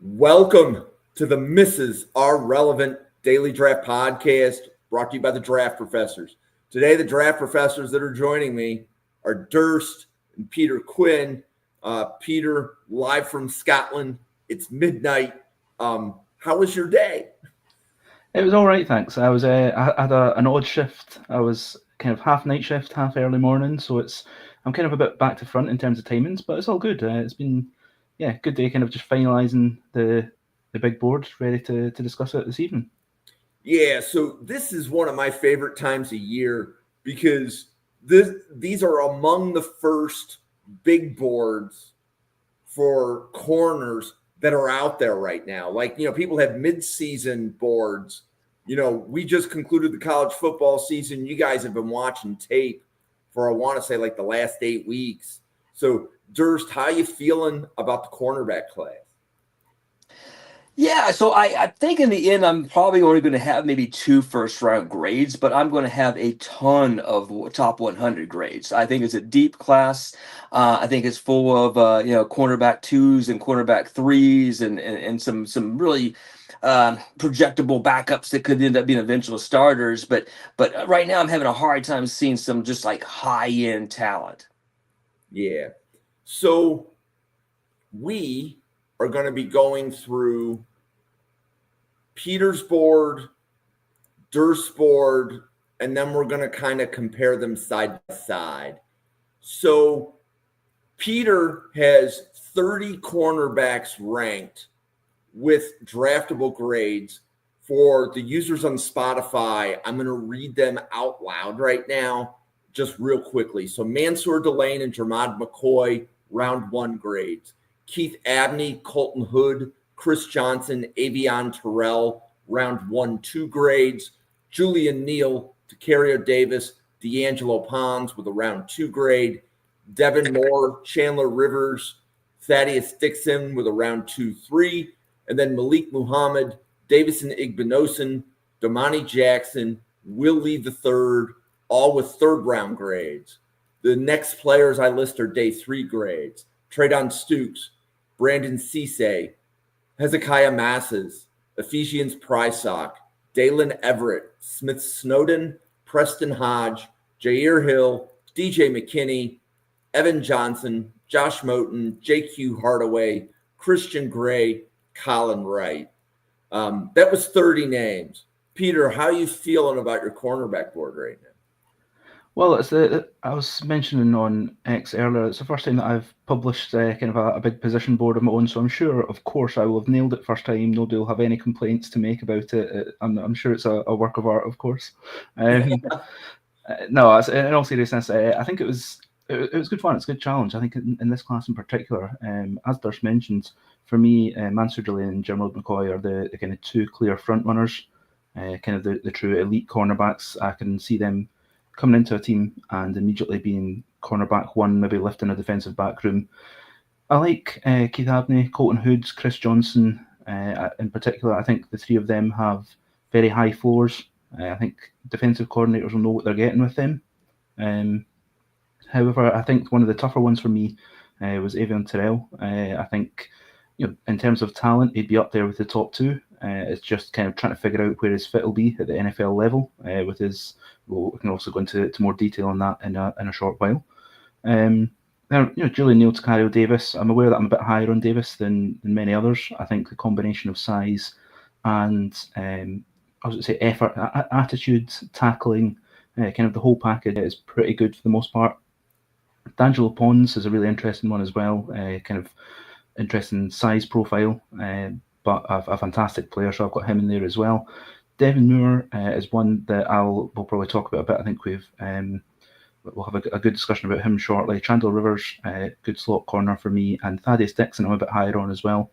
Welcome to the Mrs. R Relevant Daily Draft Podcast, brought to you by the Draft Professors. Today, the Draft Professors that are joining me are Durst and Peter Quinn. Peter, live from Scotland. It's midnight. How was your day? It was all right, thanks. I had an odd shift. I was kind of half night shift, half early morning, so I'm kind of a bit back to front in terms of timings, but it's all good. It's been good day, kind of just finalising the big board, ready to discuss it this evening. Yeah, so this is one of my favorite times of year because these are among the first big boards for corners that are out there right now. Like, people have mid-season boards. We just concluded the college football season. You guys have been watching tape for, I want to say, like the last 8 weeks. So, Durst, how you feeling about the cornerback class? Yeah, so I think in the end, I'm probably only going to have maybe 2 first-round grades, but I'm going to have a ton of top 100 grades. I think it's a deep class. I think it's full of cornerback 2s and cornerback 3s and some really projectable backups that could end up being eventual starters. But right now, I'm having a hard time seeing some just like high-end talent. Yeah. So we are going to be going through Peter's board, Durst's board, and then we're going to kind of compare them side by side. So Peter has 30 cornerbacks ranked with draftable grades. For the users on Spotify, I'm going to read them out loud right now, just real quickly. So Mansour Delane and Jermod McCoy, round 1 grades. Keith Abney, Colton Hood, Chris Johnson, Avion Terrell, round 1, 2 grades. Julian Neal, Tacario Davis, D'Angelo Pons with a round 2 grade. Devin Moore, Chandler Rivers, Thaddeus Dixon with a round 2-3. And then Malik Muhammad, Davison Igbinosun, Domani Jackson, Will Lee III, all with 3rd round grades. The next players I list are day 3 grades. Treydon Stukes, Brandon Cisse, Hezekiah Masses, Ephesians Prysock, Dalen Everett, Smith Snowden, Preston Hodge, Jair Hill, DJ McKinney, Evan Johnson, Josh Moten, JQ Hardaway, Christian Gray, Colin Wright. That was 30 names. Peter, how are you feeling about your cornerback board right now? Well, I was mentioning on X earlier, it's the first time that I've published kind of a big position board of my own, so I'm sure, of course, I will have nailed it first time. Nobody will have any complaints to make about it. I'm sure it's a work of art, of course. No, in all seriousness, I think it was good fun. It's a good challenge. I think in this class in particular, as Durst mentioned, for me, Mansour Delane and Jermod McCoy are the kind of 2 clear front runners, kind of the true elite cornerbacks. I can see them coming into a team and immediately being cornerback 1, maybe lifting a defensive back room. I like Keith Abney, Colton Hood, Chris Johnson in particular. I think the 3 of them have very high floors. I think defensive coordinators will know what they're getting with them. However, I think one of the tougher ones for me was Avion Terrell. I think, in terms of talent, he'd be up there with the top 2. It's just kind of trying to figure out where his fit will be at the NFL level with his. We can also go into more detail on that in a short while. Julian Neal, Tacario Davis. I'm aware that I'm a bit higher on Davis than many others. I think the combination of size and I was going to say effort, attitude, tackling, kind of the whole package is pretty good for the most part. D'Angelo Pons is a really interesting one as well, kind of interesting size profile, but a fantastic player, so I've got him in there as well. Devin Moore is one that we'll probably talk about a bit. I think we'll have a good discussion about him shortly. Chandler Rivers, good slot corner for me, and Thaddeus Dixon I'm a bit higher on as well.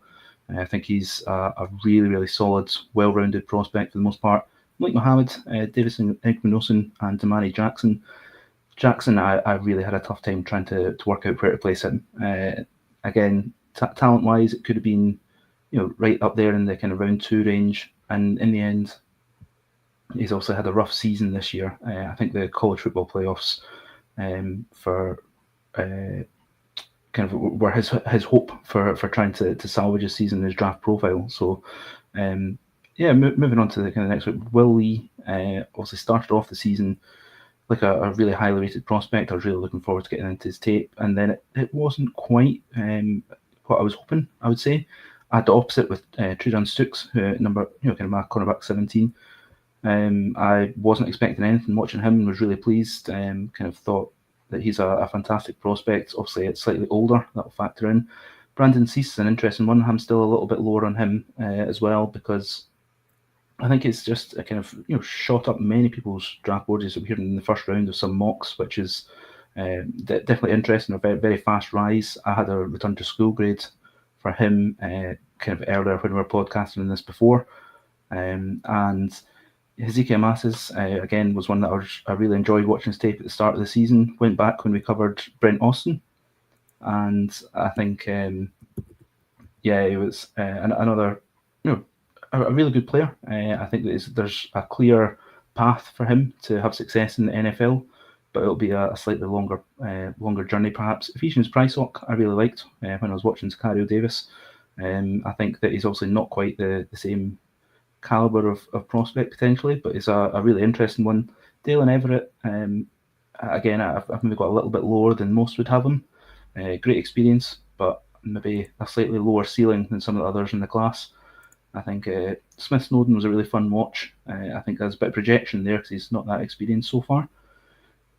I think he's a really, really solid, well-rounded prospect for the most part. Malik Muhammad, Davison Igbinosun, and Domani Jackson. Jackson, I really had a tough time trying to work out where to place him. Again, talent-wise, it could have been right up there in the kind of round 2 range, and in the end, he's also had a rough season this year. I think the college football playoffs for kind of were his hope for trying to salvage his season in his draft profile. So, moving on to the kind of next one, Will Lee obviously started off the season like a really highly rated prospect. I was really looking forward to getting into his tape, and then it wasn't quite what I was hoping, I would say. I had the opposite with Trudan Stooks, kind of my cornerback 17. I wasn't expecting anything watching him and was really pleased. Kind of thought that he's a fantastic prospect. Obviously, it's slightly older, that'll factor in. Brandon Cease is an interesting one. I'm still a little bit lower on him as well, because I think it's just a kind of shot up many people's draft boards. We're hearing in the first round of some mocks, which is definitely interesting. A very, very fast rise. I had a return to school grade for him kind of earlier when we were podcasting on this before, and Hezekiah Masses again was one that I really enjoyed watching his tape at the start of the season. Went back when we covered Brent Austin, and I think he was another a really good player. I think there's a clear path for him to have success in the NFL, but it'll be a slightly longer journey perhaps. Ephesians Prysock I really liked when I was watching Sicario Davis. I think that he's obviously not quite the same caliber of prospect potentially, but he's a really interesting one. Dalen Everett, again, I've maybe got a little bit lower than most would have him. Great experience, but maybe a slightly lower ceiling than some of the others in the class. I think Smith Snowden was a really fun watch. I think there's a bit of projection there because he's not that experienced so far.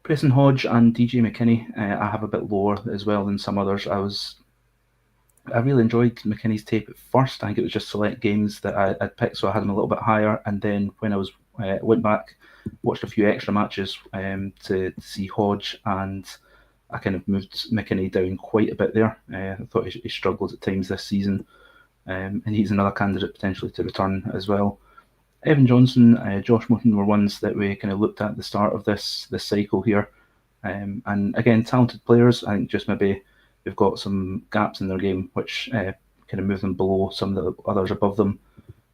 Preston Hodge and DJ McKinney, I have a bit lower as well than some others. I really enjoyed McKinney's tape at first. I think it was just select games that I'd picked, so I had him a little bit higher. And then when I went back, watched a few extra matches to see Hodge, and I kind of moved McKinney down quite a bit there. I thought he struggled at times this season. And he's another candidate potentially to return as well. Evan Johnson, Josh Moten were ones that we kind of looked at the start of this cycle here. And again, talented players. I think just maybe they've got some gaps in their game, which kind of move them below some of the others above them.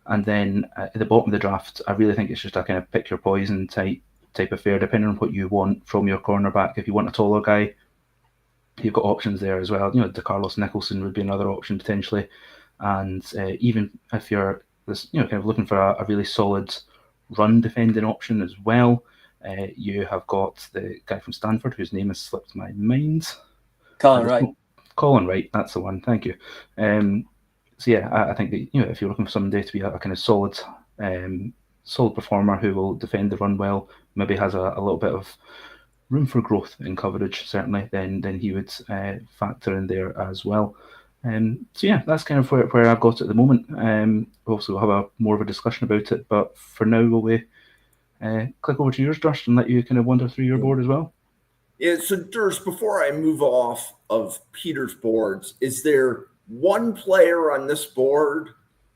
And then at the bottom of the draft, I really think it's just a kind of pick your poison type affair, depending on what you want from your cornerback. If you want a taller guy, you've got options there as well. DeCarlos Nicholson would be another option potentially. And even if you're kind of looking for a really solid run defending option as well, you have got the guy from Stanford whose name has slipped my mind. Colin Wright. Colin Wright, that's the one. Thank you. So yeah, I think that if you're looking for somebody to be a kind of solid performer who will defend the run well, maybe has a little bit of room for growth in coverage, certainly, then he would factor in there as well. So yeah, that's kind of where I've got it at the moment. Also, we'll have more of a discussion about it, but for now, will we click over to yours, Durst, and let you kind of wander through your board as well? Yeah, so Durst, before I move off of Peter's boards, is there one player on this board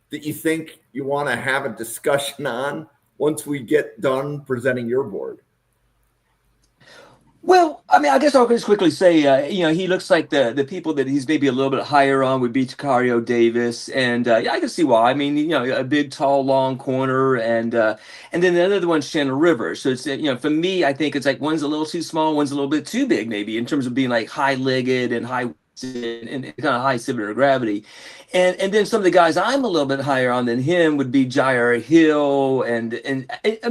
that you think you want to have a discussion on once we get done presenting your board? Well, I mean, I guess I'll just quickly say, he looks like the people that he's maybe a little bit higher on would be Sicario Davis, and I can see why. I mean, a big, tall, long corner, and then the other one's Chandler Rivers. So it's for me, I think it's like one's a little too small, one's a little bit too big, maybe in terms of being like high-legged and high and kind of high center of gravity. And then some of the guys I'm a little bit higher on than him would be Jair Hill, and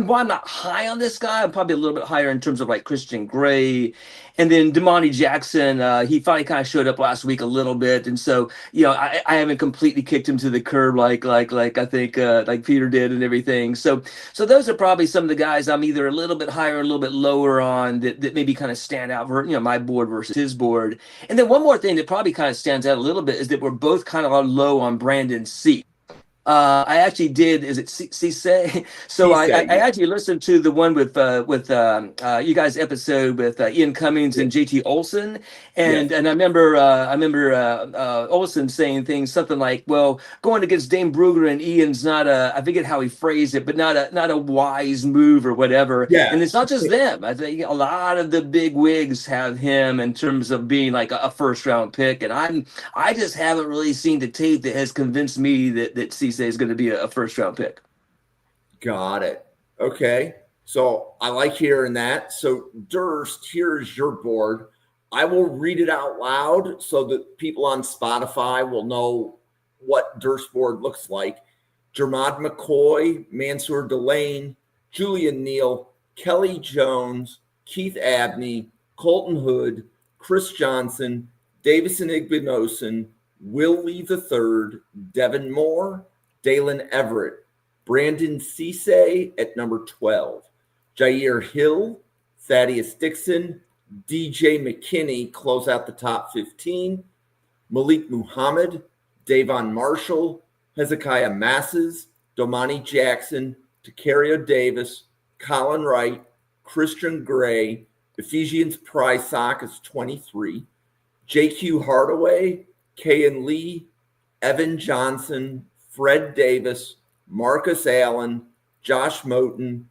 while I'm not high on this guy, I'm probably a little bit higher in terms of like Christian Gray. And then Damani Jackson, he finally kind of showed up last week a little bit, and so I haven't completely kicked him to the curb like I think like Peter did and everything. So those are probably some of the guys I'm either a little bit higher or a little bit lower on that maybe kind of stand out for my board versus his board. And then one more thing that probably kind of stands out a little bit is that we're both kind of low on Brandon C. I actually did. Is it Cisse? So I actually listened to the one with you guys' episode with Ian Cummings and JT Olson, and I remember Olson saying something like, "Well, going against Dane Brugger and Ian's not I forget how he phrased it, but not a wise move or whatever." Yeah. And it's not just them. I think a lot of the big wigs have him in terms of being like a first round pick, and I just haven't really seen the tape that has convinced me that Cisse is going to be a first round pick. Got it. Okay. So I like hearing that. So Durst, here's your board. I will read it out loud so that people on Spotify will know what Durstboard looks like. Jermod McCoy, Mansour Delane, Julian Neal, Kelly Jones, Keith Abney, Colton Hood, Chris Johnson, Davison Igbinosun, Will Lee III, Devin Moore, Dalen Everett, Brandon Cisse at number 12, Jair Hill, Thaddeus Dixon, DJ McKinney close out the top 15, Malik Muhammad, Davon Marshall, Hezekiah Masses, Domani Jackson, Tacario Davis, Colin Wright, Christian Gray, Ephesians Prysock is 23, JQ Hardaway, Kayan Lee, Evan Johnson, Fred Davis, Marcus Allen, Josh Moten,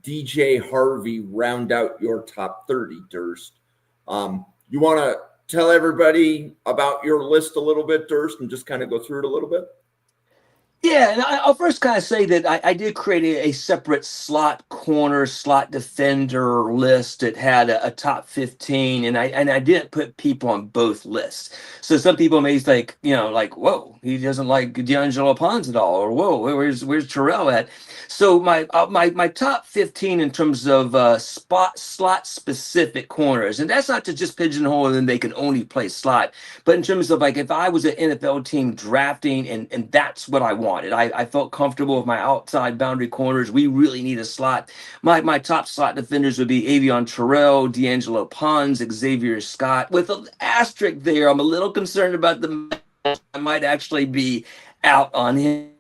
DJ Harvey round out your top 30, Durst. You want to tell everybody about your list a little bit, Durst, and just kind of go through it a little bit? Yeah, and I'll first kind of say that I did create a separate slot corner, slot defender list that had a top 15, and I didn't put people on both lists. So some people may think, like, whoa, he doesn't like D'Angelo Pons at all, or whoa, where's Terrell at? So my top 15 in terms of slot specific corners, and that's not to just pigeonhole them, they can only play slot, but in terms of like if I was an NFL team drafting and that's what I wanted. I felt comfortable with my outside boundary corners. We really need a slot. My top slot defenders would be Avion Terrell, D'Angelo Pons, Xavier Scott. With an asterisk there, I'm a little concerned about I might actually be out on him.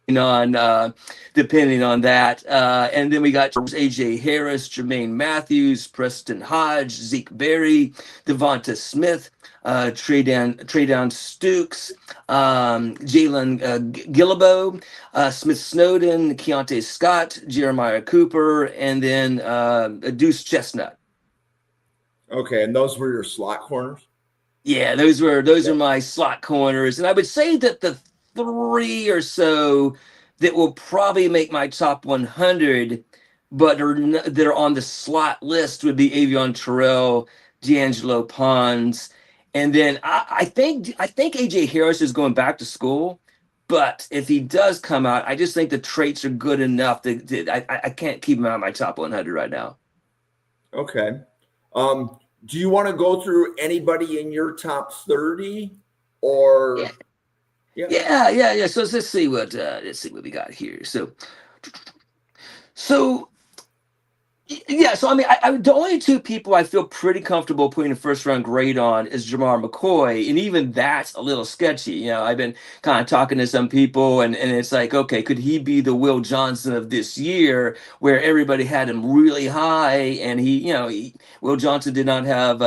Depending on that. And then we got AJ Harris, Jermaine Matthews, Preston Hodge, Zeke Berry, Devonta Smith, Tre'Davious Stukes, Jalen Gillibo, Smith Snowden, Keontae Scott, Jeremiah Cooper, and then Deuce Chestnut. Okay, and those were your slot corners? Yeah, those are my slot corners. And I would say that the 3 or so that will probably make my top 100, but that are on the slot list would be Avion Terrell, D'Angelo Pons, and then I think AJ Harris is going back to school. But if he does come out, I just think the traits are good enough that I can't keep him out of my top 100 right now. Okay. Do you want to go through anybody in your top 30 or? Yeah. So let's see what we got here. So yeah. So I mean, the only 2 people I feel pretty comfortable putting a first round grade on is Jamar McCoy, and even that's a little sketchy. I've been kind of talking to some people, and it's like, okay, could he be the Will Johnson of this year, where everybody had him really high, and Will Johnson did not have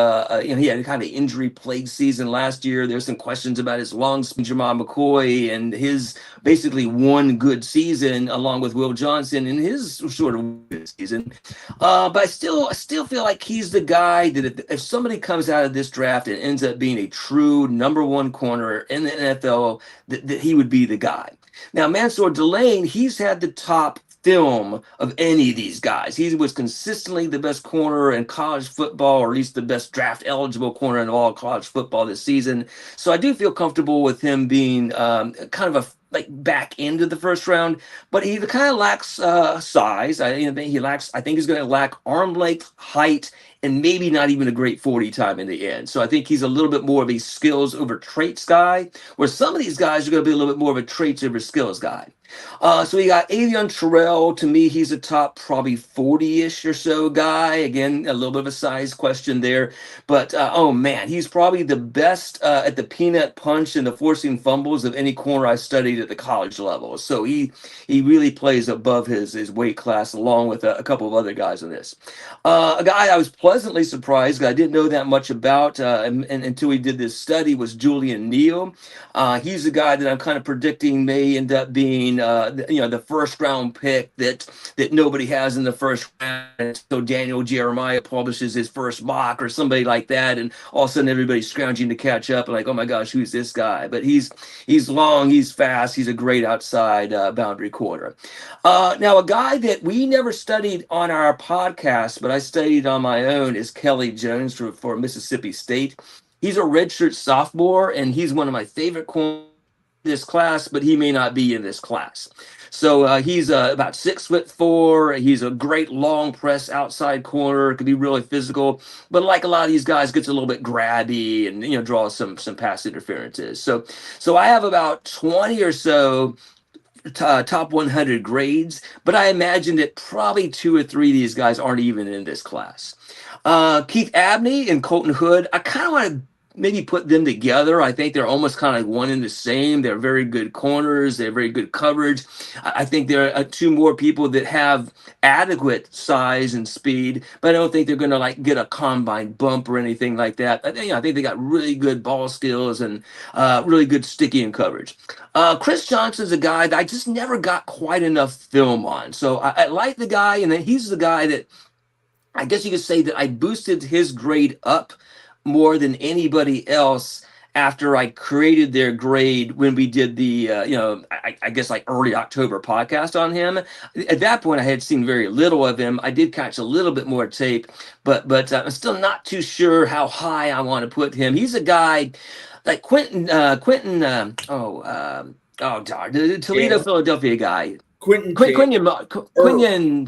he had kind of injury plagued season last year. There's some questions about his lungs. Jamar McCoy and his basically one good season along with Will Johnson in his sort of good season. But I still feel like he's the guy that if somebody comes out of this draft and ends up being a true number 1 corner in the NFL, that he would be the guy. Now, Mansour Delane, he's had the top film of any of these guys. He was consistently the best corner in college football, or at least the best draft eligible corner in all college football this season. So I do feel comfortable with him being kind of back into the first round, but he kind of lacks size. I think he's going to lack arm length, height, and maybe not even a great 40 time in the end. So I think he's a little bit more of a skills over traits guy, where some of these guys are going to be a little bit more of a traits over skills guy. So we got Avion Terrell. To me, he's a top probably 40-ish or so guy. Again, a little bit of a size question there. But, oh, man, he's probably the best at the peanut punch and the forcing fumbles of any corner I studied at the college level. So he really plays above his weight class, along with a couple of other guys in this. A guy I was pleasantly surprised, I didn't know that much about until we did this study, was Julian Neal. He's a guy that I'm kind of predicting may end up being the first round pick that nobody has in the first round. So Daniel Jeremiah publishes his first mock or somebody like that, and all of a sudden everybody's scrounging to catch up and like, oh my gosh, who's this guy? But he's long, he's fast, he's a great outside boundary corner. Now, a guy that we never studied on our podcast, but I studied on my known as Kelly Jones for Mississippi State. He's a redshirt sophomore, and he's one of my favorite corners in this class, but he may not be in this class. So he's about 6'4". He's a great long press outside corner. Could be really physical, but like a lot of these guys, gets a little bit grabby and draws some pass interferences. So I have about 20 or so top 100 grades, but I imagine that probably 2 or 3 of these guys aren't even in this class. Keith Abney and Colton Hood, I kind of want to maybe put them together. I think they're almost kind of one and the same. They're very good corners. They're very good coverage. I think there are 2 more people that have adequate size and speed, but I don't think they're going to like get a combine bump or anything like that. I think they got really good ball skills and really good sticking coverage. Chris Johnson's a guy that I just never got quite enough film on. So I like the guy, and then he's the guy that I guess you could say that I boosted his grade up more than anybody else after I created their grade when we did the, I guess like early October podcast on him. At that point, I had seen very little of him. I did catch a little bit more tape, but I'm still not too sure how high I want to put him. He's a guy like the Toledo, Philadelphia guy. Quinion,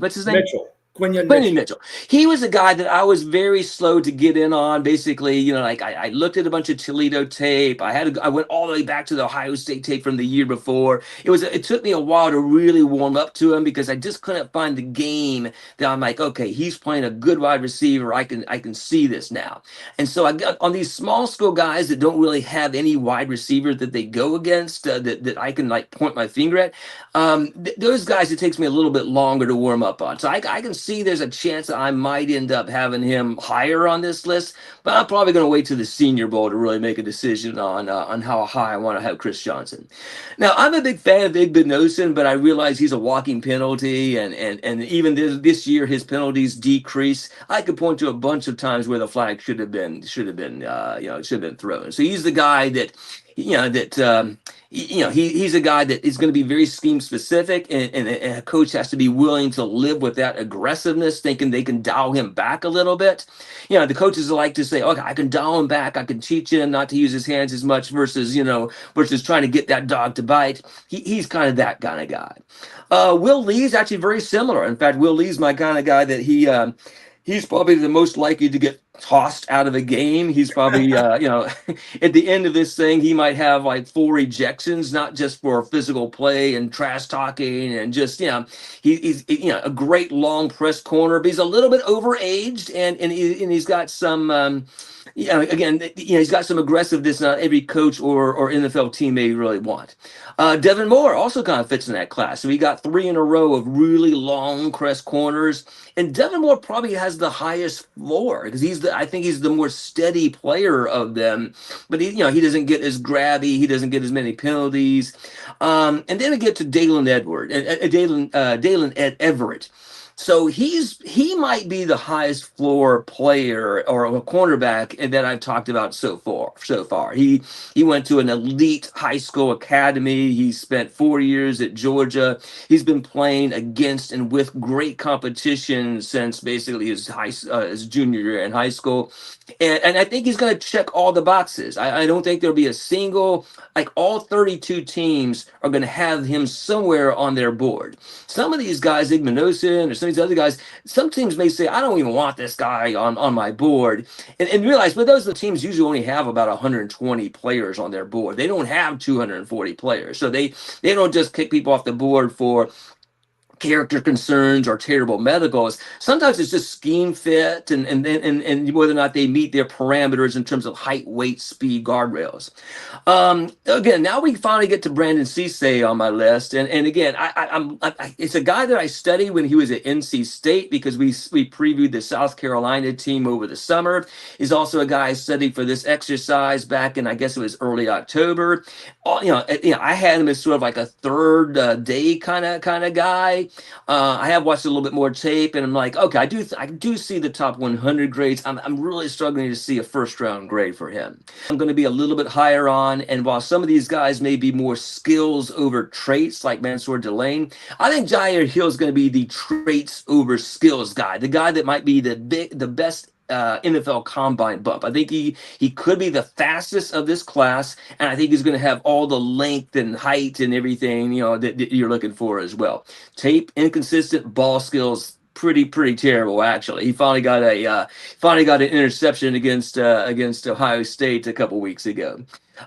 what's his name? Mitchell. Quinion Mitchell. He was a guy that I was very slow to get in on. Basically, I looked at a bunch of Toledo tape. I went all the way back to the Ohio State tape from the year before. It took me a while to really warm up to him because I just couldn't find the game that I'm like, okay, he's playing a good wide receiver. I can see this now. And so I got on these small school guys that don't really have any wide receiver that they go against that I can like point my finger at. Those guys, it takes me a little bit longer to warm up on. So I can see there's a chance that I might end up having him higher on this list, but I'm probably going to wait till the Senior Bowl to really make a decision on how high I want to have Chris Johnson. Now, I'm a big fan of Igben Nosen, but I realize he's a walking penalty, and even this year his penalties decrease. I could point to a bunch of times where the flag should have been thrown. So he's the guy that. He's a guy that is going to be very scheme specific, and a coach has to be willing to live with that aggressiveness, thinking they can dial him back a little bit. The coaches like to say, okay, I can dial him back. I can teach him not to use his hands as much versus trying to get that dog to bite. He's kind of that kind of guy. Will Lee's actually very similar. In fact, Will Lee's my kind of guy that he's probably the most likely to get tossed out of a game. He's probably, at the end of this thing, he might have like 4 ejections, not just for physical play and trash talking and just, he's a great long press corner, but he's a little bit overaged and he's got some, he's got some aggressiveness not every coach or NFL team may really want. Devin Moore also kind of fits in that class. So we got 3 in a row of really long press corners. And Devin Moore probably has the highest floor because I think he's the more steady player of them. But he doesn't get as grabby. He doesn't get as many penalties. And then we get to Dalen Everett. So he might be the highest floor player or a cornerback that I've talked about so far. He went to an elite high school academy. He spent 4 years at Georgia. He's been playing against and with great competition since basically his junior year in high school. And I think he's going to check all the boxes. I don't think there'll be a single, like all 32 teams are going to have him somewhere on their board. Some of these guys, Igben Nosen or some of these other guys, some teams may say, I don't even want this guy on my board. And realize, but those are the teams usually only have about 120 players on their board. They don't have 240 players. So they don't just kick people off the board for character concerns or terrible medicals. Sometimes it's just scheme fit and whether or not they meet their parameters in terms of height, weight, speed, guardrails. Again, now we finally get to Brandon Cisse on my list, and again, it's a guy that I studied when he was at NC State because we previewed the South Carolina team over the summer. He's also a guy I studied for this exercise back in, I guess it was early October. I had him as sort of like a third day kind of guy. I have watched a little bit more tape, and I'm like, okay, I do see the top 100 grades. I'm really struggling to see a first round grade for him. I'm going to be a little bit higher on, and while some of these guys may be more skills over traits, like Mansour Delane, I think Jair Hill is going to be the traits over skills guy, the guy that might be the best NFL Combine bump. I think he could be the fastest of this class, and I think he's going to have all the length and height and everything that you're looking for as well. Tape inconsistent, ball skills pretty terrible actually. He finally got an interception against Ohio State a couple weeks ago.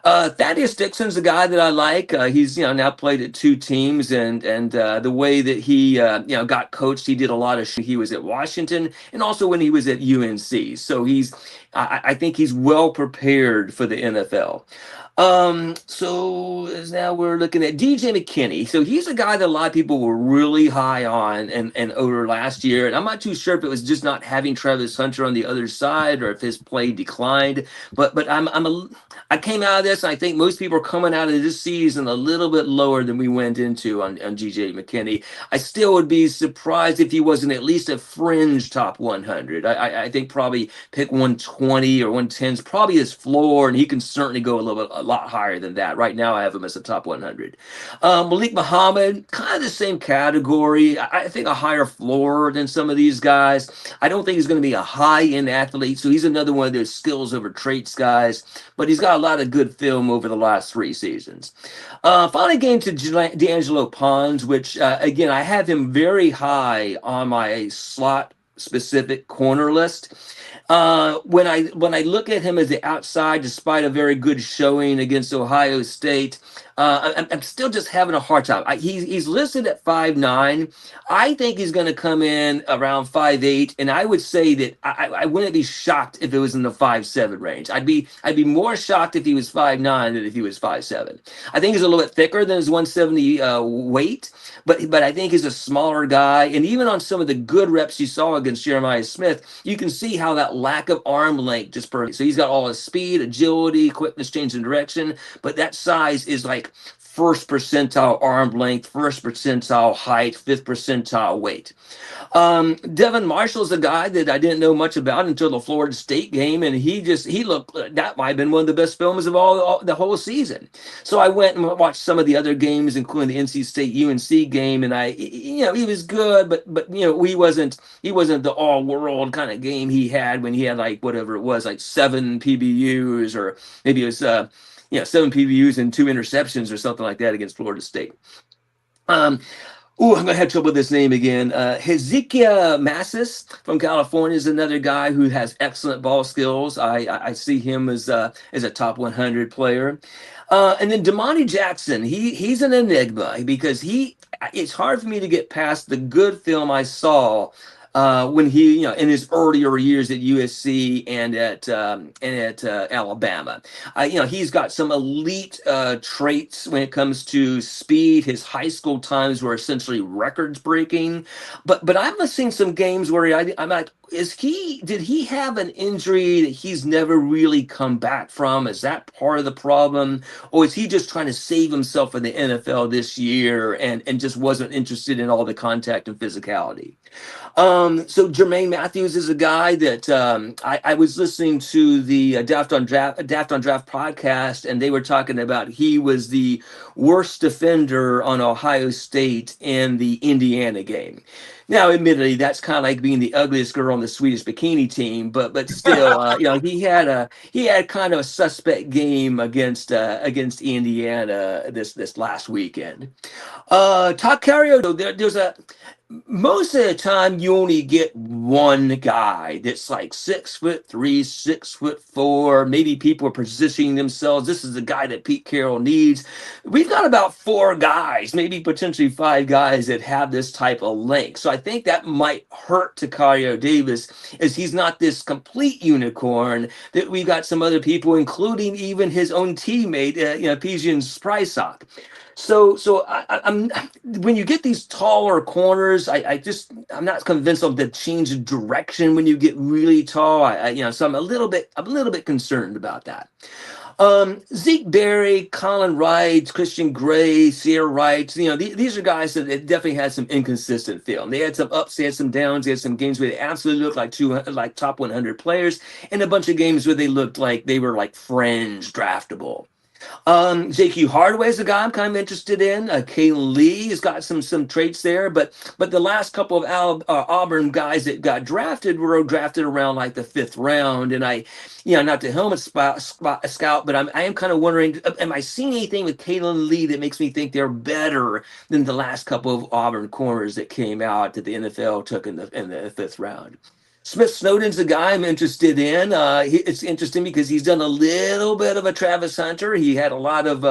Thaddeus Dixon's a guy that I like. He's now played at 2 teams, and the way that he got coached, he did a lot of. He was at Washington, and also when he was at UNC. So I think he's well prepared for the NFL. So as now we're looking at DJ McKinney. So he's a guy that a lot of people were really high on and over last year. And I'm not too sure if it was just not having Travis Hunter on the other side or if his play declined. But I came out of this, and I think most people are coming out of this season a little bit lower than we went into on DJ McKinney. I still would be surprised if he wasn't at least a fringe top 100. I think probably pick 120 or 110 is probably his floor, and he can certainly go a lot higher than that. Right now, I have him as a top 100. Malik Muhammad, kind of the same category. I think a higher floor than some of these guys. I don't think he's going to be a high-end athlete, so he's another one of those skills over traits guys, but he's got a lot of good film over the last 3 seasons. Finally getting to D'Angelo Pons, which, again, I have him very high on my slot-specific corner list. When I look at him as the outside, despite a very good showing against Ohio State, I'm still just having a hard time. He's listed at 5'9". I think he's going to come in around 5'8", and I would say that I wouldn't be shocked if it was in the 5'7" range. I'd be more shocked if he was 5'9" than if he was 5'7". I think he's a little bit thicker than his 170 weight, but I think he's a smaller guy. And even on some of the good reps you saw against Jeremiah Smith, you can see how that lack of arm length just perfect. So he's got all his speed, agility, quickness, change in direction, but that size is like first percentile arm length, first percentile height, 5th percentile weight. Devin Marshall's a guy that I didn't know much about until the Florida State game, and he looked, that might have been one of the best films of the whole season. So I went and watched some of the other games, including the NC State UNC game, and he was good, but he wasn't the all world kind of game he had when he had like whatever it was, like 7 PBUs, or maybe it was 7 PBUs and 2 interceptions or something like that against Florida State. I'm going to have trouble with this name again. Hezekiah Massis from California is another guy who has excellent ball skills. I see him as a top 100 player. And then Damani Jackson, he's an enigma because it's hard for me to get past the good film I saw when he, in his earlier years at USC and at Alabama. He's got some elite traits when it comes to speed. His high school times were essentially records breaking, but I've seen some games where I'm like, did he have an injury that he's never really come back from? Is that part of the problem? Or is he just trying to save himself for the NFL this year and just wasn't interested in all the contact and physicality? So Jermaine Matthews is a guy that I was listening to the Daft on Draft podcast, and they were talking about he was the worst defender on Ohio State in the Indiana game. Now, admittedly, that's kind of like being the ugliest girl on the Swedish bikini team, but still, he had kind of a suspect game against Indiana this last weekend. Todd Carrier, there's most of the time you only get one guy that's like 6'3", 6'4". Maybe people are positioning themselves. This is the guy that Pete Carroll needs. We've got about 4 guys, maybe potentially 5 guys that have this type of length. So I think that might hurt Tacario Davis, as he's not this complete unicorn. That we got some other people, including even his own teammate, Pigeon Sprysock. So I'm when you get these taller corners, I'm not convinced of the change of direction when you get really tall. So I'm a little bit concerned about that. Zeke Berry, Colin Wright, Christian Gray, Sierra Wright, these are guys that definitely had some inconsistent film. They had some ups, they had some downs, they had some games where they absolutely looked like top 100 players, and a bunch of games where they looked like they were like fringe draftable. J.Q. Hardaway is a guy I'm kind of interested in. Kalen Lee has got some traits there, but the last couple of Auburn guys that got drafted were drafted around like the 5th round, and not the helmet scout, but I am kind of wondering, am I seeing anything with Kalen Lee that makes me think they're better than the last couple of Auburn corners that came out that the NFL took in the 5th round? Smith Snowden's a guy I'm interested in. It's interesting because he's done a little bit of a Travis Hunter. He had a lot of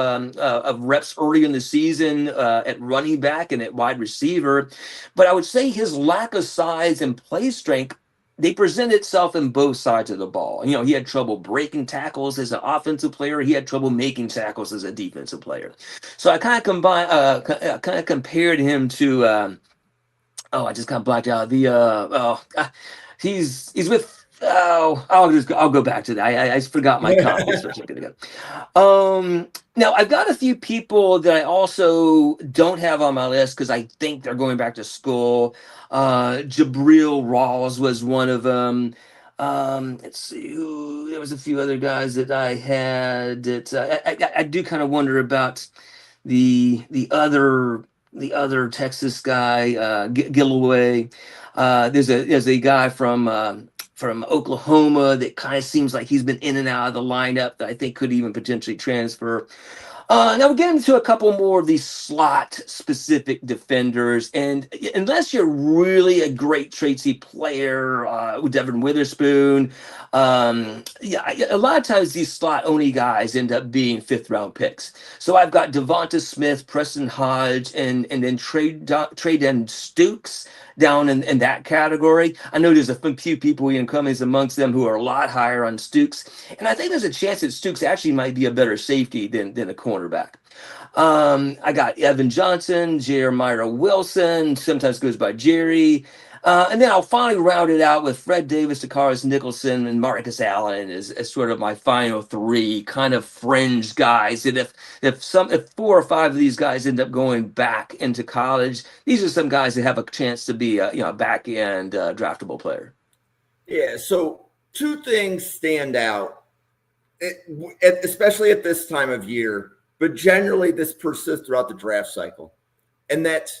reps early in the season at running back and at wide receiver. But I would say his lack of size and play strength, they present itself in both sides of the ball. He had trouble breaking tackles as an offensive player. He had trouble making tackles as a defensive player. So I kind of compared him to, I just kind of blacked out. He's with I'll go back to that. I forgot my comments for a second ago. Now I've got a few people that I also don't have on my list because I think they're going back to school. Jabril Rawls was one of them. Let's see, there was a few other guys that I had that I do kind of wonder about the other Texas guy, Gillaway. There's a guy from Oklahoma that kind of seems like he's been in and out of the lineup that I think could even potentially transfer. Now we're getting to a couple more of these slot-specific defenders, and unless you're really a great Tracy player, with Devin Witherspoon, a lot of times these slot-only guys end up being 5th-round picks. So I've got Devonta Smith, Preston Hodge, and then Treyden Stukes down in that category. I know there's a few people, Ian Cummings amongst them, who are a lot higher on Stukes, and I think there's a chance that Stukes actually might be a better safety than a cornerback. I got Evan Johnson, Jeremiah Wilson, sometimes goes by Jerry. And then I'll finally round it out with Fred Davis, Takaris Nicholson, and Marcus Allen as sort of my final 3 kind of fringe guys. And if 4 or 5 of these guys end up going back into college, these are some guys that have a chance to be a back end draftable player. Yeah. So 2 things stand out, especially at this time of year, but generally this persists throughout the draft cycle, and that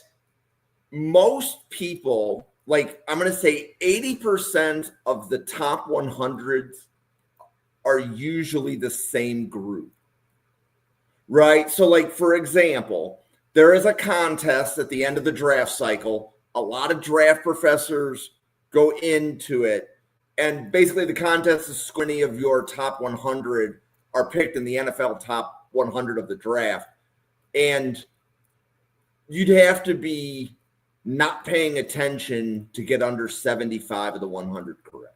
most people, like I'm going to say 80% of the top 100 are usually the same group, right? So like, for example, there is a contest at the end of the draft cycle. A lot of draft professors go into it, and basically the contest is how many of your top 100 are picked in the NFL top 100 of the draft. And you'd have to be not paying attention to get under 75 of the 100 correct.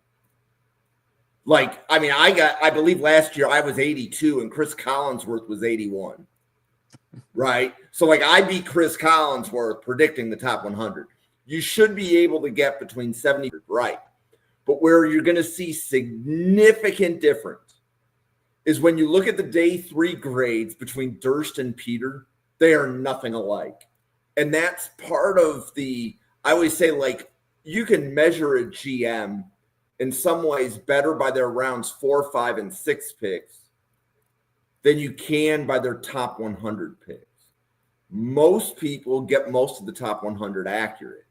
Like, I mean, I believe last year I was 82 and Chris Collinsworth was 81, right? So like I beat Chris Collinsworth predicting the top 100. You should be able to get between 70, right? But where you're going to see significant difference is when you look at the day 3 grades between Durst and Peter, they are nothing alike. And that's part of I always say, like, you can measure a GM in some ways better by their rounds 4, 5, and 6 picks than you can by their top 100 picks. Most people get most of the top 100 accurate,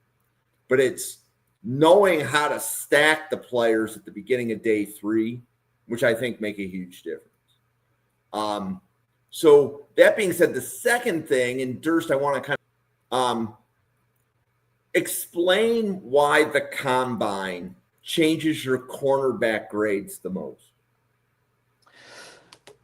but it's knowing how to stack the players at the beginning of day 3, which I think make a huge difference. So that being said, the second thing, and Durst, I want to kind of explain why the combine changes your cornerback grades the most.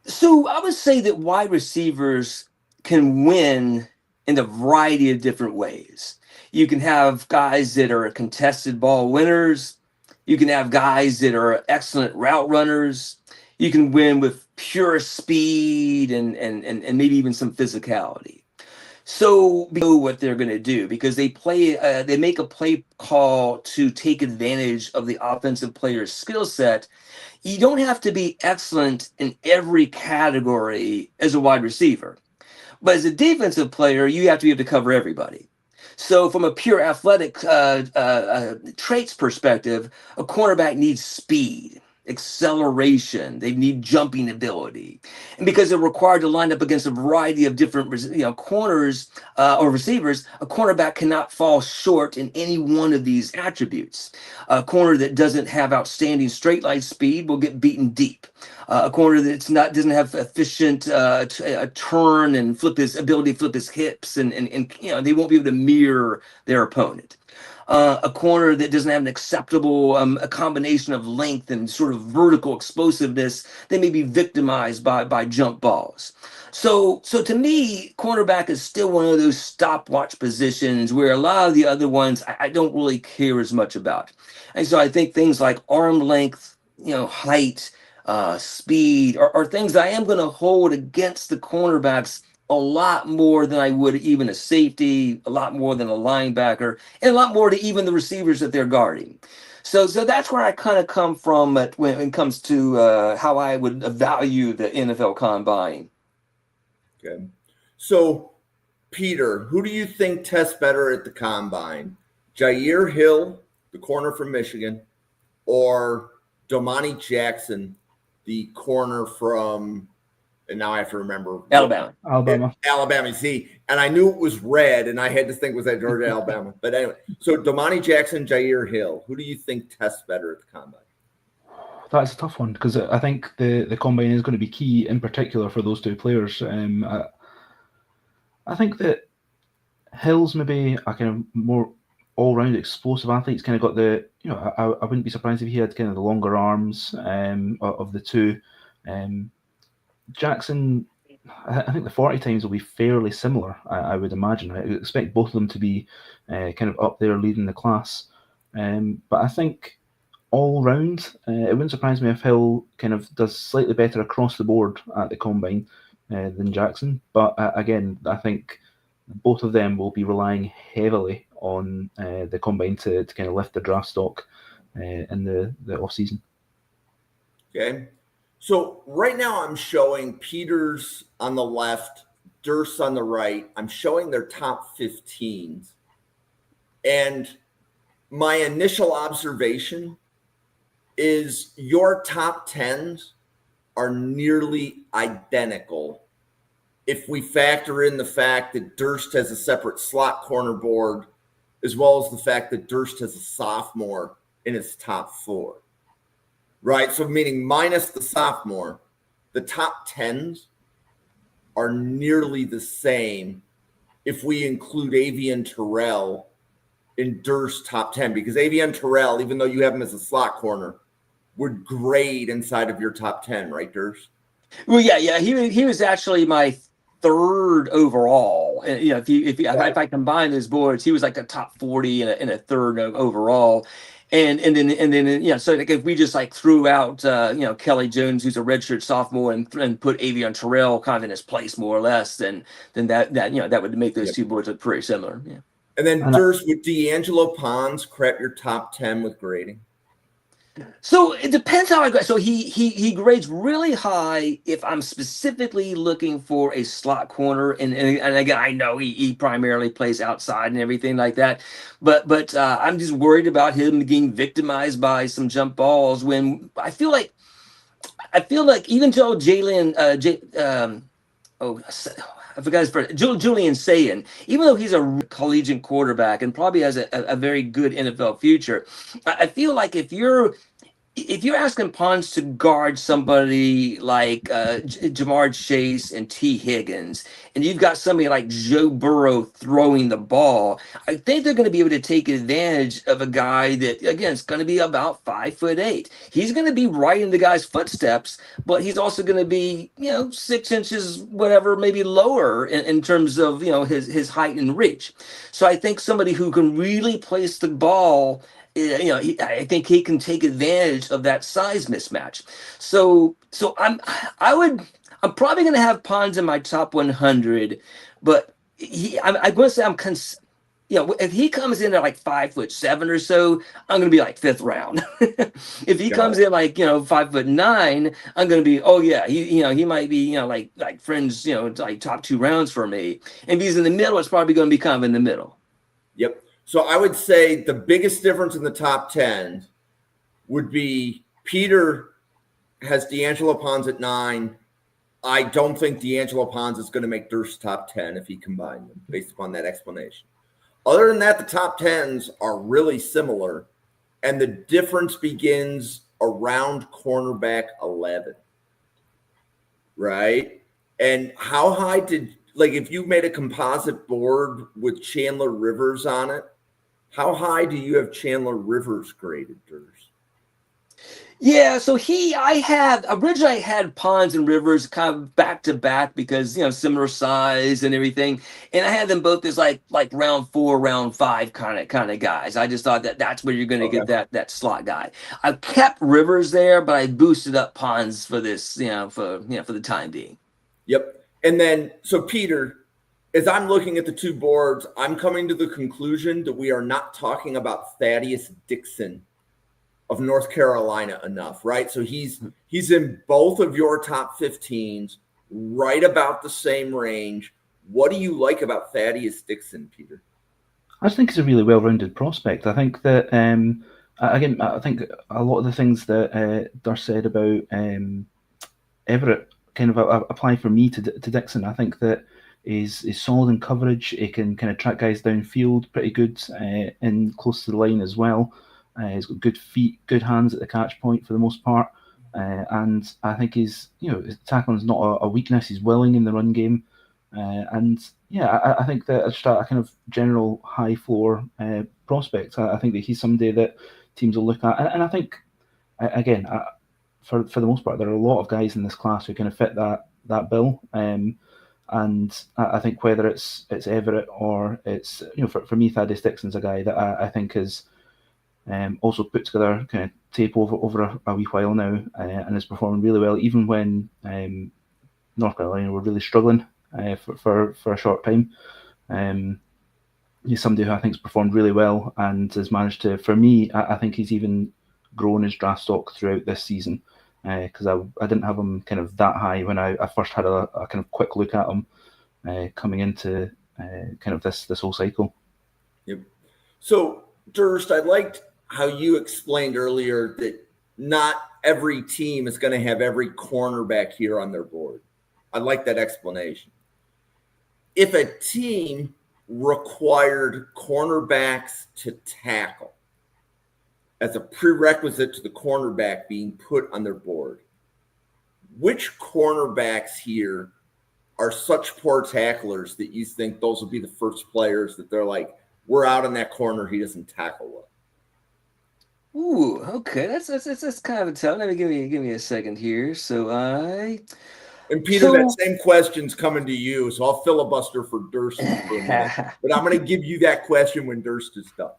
So I would say that wide receivers can win in a variety of different ways. You can have guys that are contested ball winners. You can have guys that are excellent route runners. You can win with pure speed and maybe even some physicality. So we know what they're going to do because they make a play call to take advantage of the offensive player's skill set. You don't have to be excellent in every category as a wide receiver, but as a defensive player, you have to be able to cover everybody. So from a pure athletic traits perspective, a cornerback needs speed. acceleration. They need jumping ability. And because they're required to line up against a variety of different corners or receivers, a cornerback cannot fall short in any one of these attributes. A corner that doesn't have outstanding straight line speed will get beaten deep. A corner that's doesn't have efficient turn and ability to flip his hips, and they won't be able to mirror their opponent. A corner that doesn't have an acceptable a combination of length and sort of vertical explosiveness, they may be victimized by jump balls. So to me, cornerback is still one of those stopwatch positions where a lot of the other ones I don't really care as much about. And so I think things like arm length, height, speed are things that I am going to hold against the cornerbacks a lot more than I would even a safety, a lot more than a linebacker, and a lot more to even the receivers that they're guarding. So that's where I kind of come from when it comes to how I would value the NFL Combine. Okay. So, Peter, who do you think tests better at the Combine? Jair Hill, the corner from Michigan, or Domani Jackson, the corner from, and now I have to remember. Alabama. See, and I knew it was red, and I had to think, was that Georgia, Alabama? But anyway, so Domani Jackson, Jair Hill, who do you think tests better at the Combine? That's a tough one because I think the Combine is going to be key in particular for those two players. I think that Hill's maybe a kind of more all-round explosive athlete. He's kind of got the, I wouldn't be surprised if he had kind of the longer arms of the two. Jackson, I think the 40 times will be fairly similar, I would imagine. I expect both of them to be kind of up there leading the class. But I think all round, it wouldn't surprise me if Hill kind of does slightly better across the board at the Combine than Jackson. But again, I think both of them will be relying heavily on the Combine to kind of lift the draft stock in the off-season. Okay. So right now I'm showing Peters on the left, Durst on the right. I'm showing their top 15s. And my initial observation is your top 10s are nearly identical if we factor in the fact that Durst has a separate slot corner board, as well as the fact that Durst has a sophomore in his top 4. Right, so meaning minus the sophomore, the top 10s are nearly the same if we include Avian Terrell in Durst's top 10, because Avian Terrell, even though you have him as a slot corner, would grade inside of your top 10, right, Durst? Well, yeah, he was actually my 3rd overall. And if I combine those boards, he was like a top 40 and a 3rd overall. And then so like if we just like threw out Kelly Jones, who's a redshirt sophomore, and put Avian Terrell kind of in his place more or less, then that would make those two boards look pretty similar. Yeah. And then Durst, with D'Angelo Pons, crap your top 10 with grading. So it depends how I grade. So he grades really high if I'm specifically looking for a slot corner, and again I know he primarily plays outside and everything like that, but I'm just worried about him getting victimized by some jump balls when I feel like even though I forgot his first, Julian Sayin, even though he's a collegiate quarterback and probably has a very good NFL future, I feel like if you're asking Pons to guard somebody like Jamar Chase and T. Higgins, and you've got somebody like Joe Burrow throwing the ball, I think they're going to be able to take advantage of a guy that, again, is going to be about 5'8". He's going to be right in the guy's footsteps, but he's also going to be, 6 inches, whatever, maybe lower in terms of, his height and reach. So I think somebody who can really place the ball, I think he can take advantage of that size mismatch. So I'm probably going to have Pons in my top 100, but I'm going to say if he comes in at like 5'7" or so, I'm going to be like 5th round. If he comes in like 5'9", I'm going to be he might be like friends like top 2 rounds for me. And if he's in the middle, it's probably going to be kind of in the middle. Yep. So I would say the biggest difference in the top 10 would be Peter has D'Angelo Pons at 9. I don't think D'Angelo Pons is going to make Durst's top 10 if he combined them, based upon that explanation. Other than that, the top 10s are really similar, and the difference begins around cornerback 11, right? And how high did, like, if you made a composite board with Chandler Rivers on it, how high do you have Chandler Rivers graded, Durst? Yeah, so I had Pons and Rivers kind of back to back because similar size and everything, and I had them both as like round 4, round 5 kind of guys. I just thought that's where you're going to get that slot guy. I kept Rivers there, but I boosted up Pons for this, for the time being. Yep, and then so Peter, as I'm looking at the two boards, I'm coming to the conclusion that we are not talking about Thaddeus Dixon of North Carolina enough, right? So he's in both of your top 15s, right about the same range. What do you like about Thaddeus Dixon, Peter? I just think he's a really well-rounded prospect. I think that again, I think a lot of the things that Durst said about Everett kind of apply for me to Dixon. I think that is solid in coverage. He can kind of track guys downfield pretty good in close to the line as well. He's got good feet, good hands at the catch point for the most part, and I think his tackling is not a weakness. He's willing in the run game, and yeah, I think that just a kind of general high floor prospect. I think that he's somebody that teams will look at, and I think again, for the most part, there are a lot of guys in this class who kind of fit that bill. And I think whether it's Everett or it's for me, Thaddeus Dixon's a guy that I think is also put together kind of tape over a wee while now, and is performing really well, even when North Carolina were really struggling for a short time. He's somebody who I think has performed really well and has managed to, for me, I think he's even grown his draft stock throughout this season, because I didn't have him kind of that high when I first had a kind of quick look at him coming into kind of this whole cycle. Yep. So Durst, I liked how you explained earlier that not every team is going to have every cornerback here on their board. I like that explanation. If a team required cornerbacks to tackle as a prerequisite to the cornerback being put on their board, which cornerbacks here are such poor tacklers that you think those will be the first players that they're like, we're out in that corner, he doesn't tackle well? Ooh, okay, that's kind of a tough. Let me give me a second here. And Peter, that same question's coming to you, so I'll filibuster for Durst for a minute. But I'm going to give you that question when Durst is done.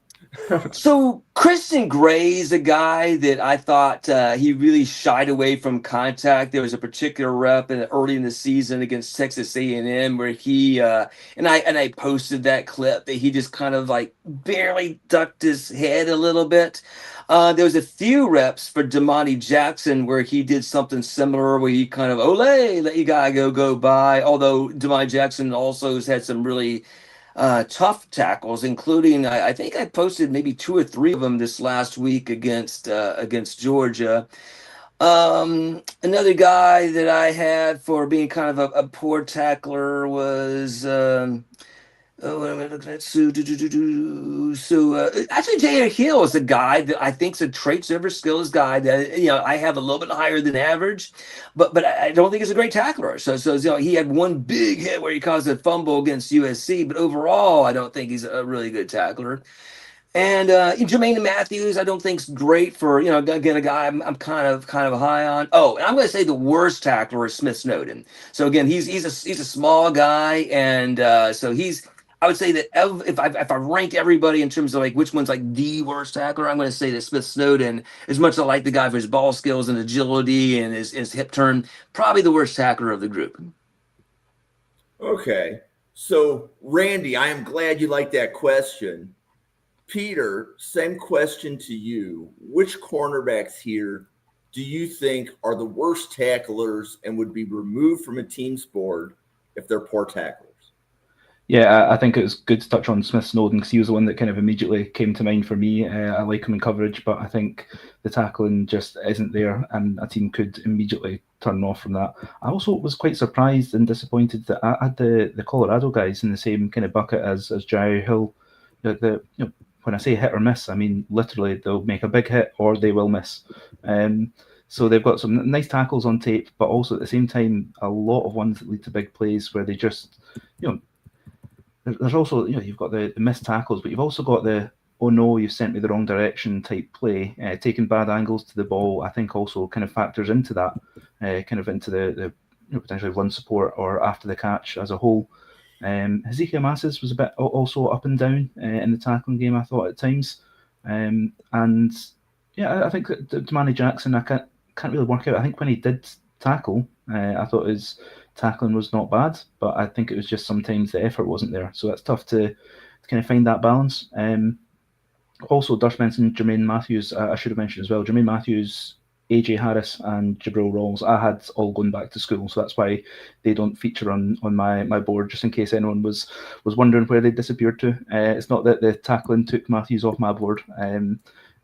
So Christian Gray is a guy that I thought he really shied away from contact. There was a particular rep early in the season against Texas A&M where he and I posted that clip that he just kind of like barely ducked his head a little bit. There was a few reps for Damani Jackson where he did something similar, where he kind of let you guy go by. Although Damani Jackson also has had some really tough tackles, including I think I posted maybe 2 or 3 of them this last week against Georgia. Another guy that I had for being kind of a poor tackler was what am I looking at? Actually, Taylor Hill is a guy that I think is a traits over skills guy that I have a little bit higher than average, but I don't think he's a great tackler. So he had one big hit where he caused a fumble against USC, but overall, I don't think he's a really good tackler. And Jermaine Matthews, I don't think's great for again a guy I'm kind of high on. Oh, and I'm going to say the worst tackler is Smith Snowden. So again, he's a small guy, and so I would say that if I rank everybody in terms of like which one's like the worst tackler, I'm going to say that Smith Snowden, as much as I like the guy for his ball skills and agility and his hip turn, probably the worst tackler of the group. Okay. So, Randy, I am glad you like that question. Peter, same question to you. Which cornerbacks here do you think are the worst tacklers and would be removed from a team's board if they're poor tacklers? Yeah, I think it was good to touch on Smith Snowden because he was the one that kind of immediately came to mind for me. I like him in coverage, but I think the tackling just isn't there, and a team could immediately turn off from that. I also was quite surprised and disappointed that I had the Colorado guys in the same kind of bucket as Jai Hill. When I say hit or miss, I mean literally they'll make a big hit or they will miss. So they've got some nice tackles on tape, but also at the same time a lot of ones that lead to big plays where they just, there's also, you've got the missed tackles, but you've also got the, oh no, you've sent me the wrong direction type play. Taking bad angles to the ball, I think also kind of factors into that, kind of into the potentially run support or after the catch as a whole. Hezekiah Masses was a bit also up and down in the tackling game, I thought at times. And yeah, I think that Damani Jackson, I can't really work out. I think when he did tackle, I thought his tackling was not bad, but I think it was just sometimes the effort wasn't there. So that's tough to kind of find that balance. Also, Durst mentioned Jermaine Matthews. I should have mentioned as well, Jermaine Matthews, AJ Harris, and Jabril Rawls. I had all going back to school, so that's why they don't feature on my board, just in case anyone was wondering where they disappeared to. It's not that the tackling took Matthews off my board.